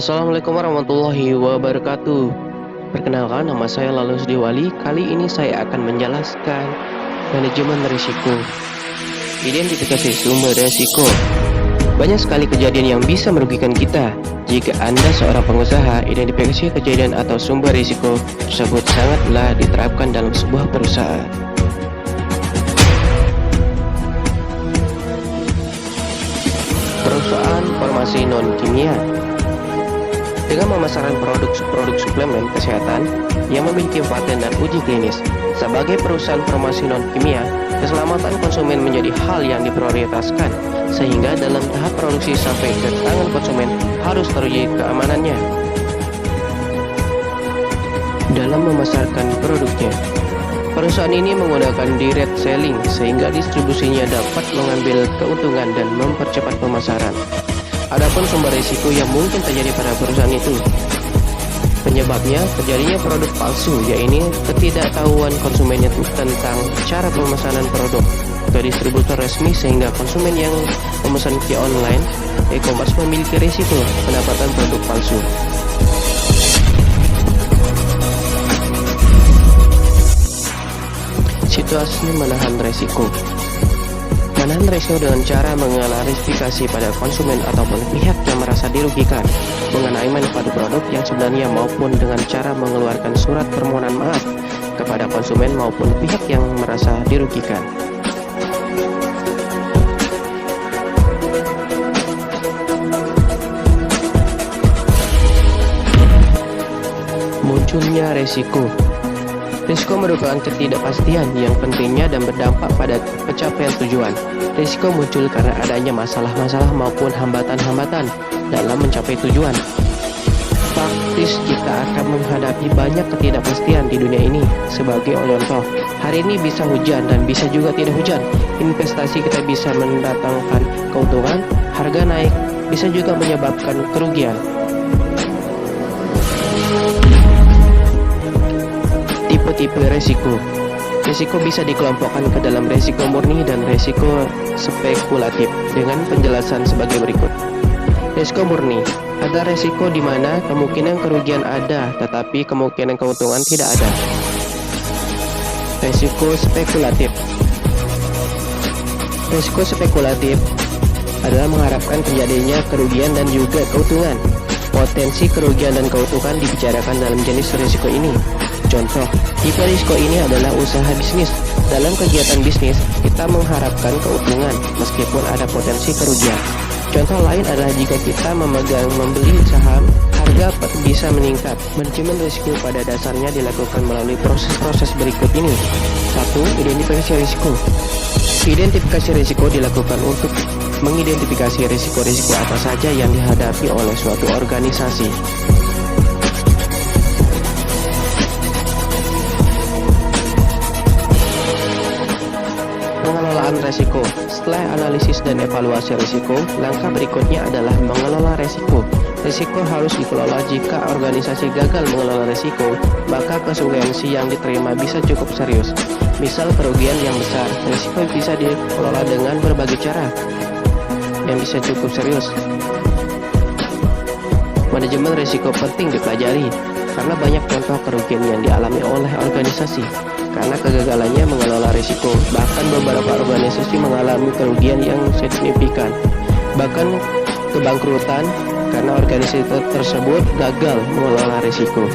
Assalamualaikum warahmatullahi wabarakatuh. Perkenalkan, nama saya Lalus Diwali. Kali ini saya akan menjelaskan manajemen risiko. Identifikasi sumber risiko. Banyak sekali kejadian yang bisa merugikan kita. Jika Anda seorang pengusaha, identifikasi kejadian atau sumber risiko tersebut sangatlah diterapkan dalam sebuah perusahaan. Perusahaan farmasi non-kimia dengan memasarkan produk suplemen kesehatan yang memiliki paten dan uji klinis. Sebagai perusahaan farmasi non-kimia, keselamatan konsumen menjadi hal yang diprioritaskan, sehingga dalam tahap produksi sampai ke tangan konsumen harus teruji keamanannya. Dalam memasarkan produknya, perusahaan ini menggunakan direct selling sehingga distribusinya dapat mengambil keuntungan dan mempercepat pemasaran. Adapun sumber risiko yang mungkin terjadi pada perusahaan itu, penyebabnya terjadinya produk palsu, yaitu ketidaktahuan konsumennya tentang cara pemesanan produk ke distributor resmi, sehingga konsumen yang memesan via online e-commerce memiliki risiko pendapatan produk palsu. Situasi menahan risiko. Menahan risiko dengan cara mengklarifikasi pada konsumen ataupun pihak yang merasa dirugikan mengenai manfaat produk yang sebenarnya, maupun dengan cara mengeluarkan surat permohonan maaf kepada konsumen maupun pihak yang merasa dirugikan. Munculnya risiko. Risiko merupakan ketidakpastian yang pentingnya dan berdampak pada pencapaian tujuan. Risiko muncul karena adanya masalah-masalah maupun hambatan-hambatan dalam mencapai tujuan. Praktis kita akan menghadapi banyak ketidakpastian di dunia ini. Sebagai contoh, hari ini bisa hujan dan bisa juga tidak hujan. Investasi kita bisa mendatangkan keuntungan, harga naik, bisa juga menyebabkan kerugian. Tipe risiko. Risiko bisa dikelompokkan ke dalam risiko murni dan risiko spekulatif dengan penjelasan sebagai berikut. Risiko murni, ada risiko di mana kemungkinan kerugian ada tetapi kemungkinan keuntungan tidak ada. Risiko spekulatif. Risiko spekulatif adalah mengharapkan terjadinya kerugian dan juga keuntungan. Potensi kerugian dan keuntungan dibicarakan dalam jenis risiko ini. Contoh, tipe risiko ini adalah usaha bisnis. Dalam kegiatan bisnis, kita mengharapkan keuntungan meskipun ada potensi kerugian. Contoh lain adalah jika kita membeli saham, harga bisa meningkat. Manajemen risiko pada dasarnya dilakukan melalui proses-proses berikut ini. 1. Identifikasi risiko. Identifikasi risiko dilakukan untuk mengidentifikasi risiko-risiko apa saja yang dihadapi oleh suatu organisasi. Pengelolaan risiko. Setelah analisis dan evaluasi risiko, langkah berikutnya adalah mengelola risiko. Risiko harus dikelola. Jika organisasi gagal mengelola risiko, maka konsekuensi yang diterima bisa cukup serius. Misal kerugian yang besar. Risiko bisa dikelola dengan berbagai cara yang bisa cukup serius. Manajemen risiko penting dipelajari karena banyak contoh kerugian yang dialami oleh organisasi karena kegagalannya mengelola risiko. Bahkan beberapa organisasi mengalami kerugian yang signifikan, bahkan kebangkrutan karena organisasi tersebut gagal mengelola risiko.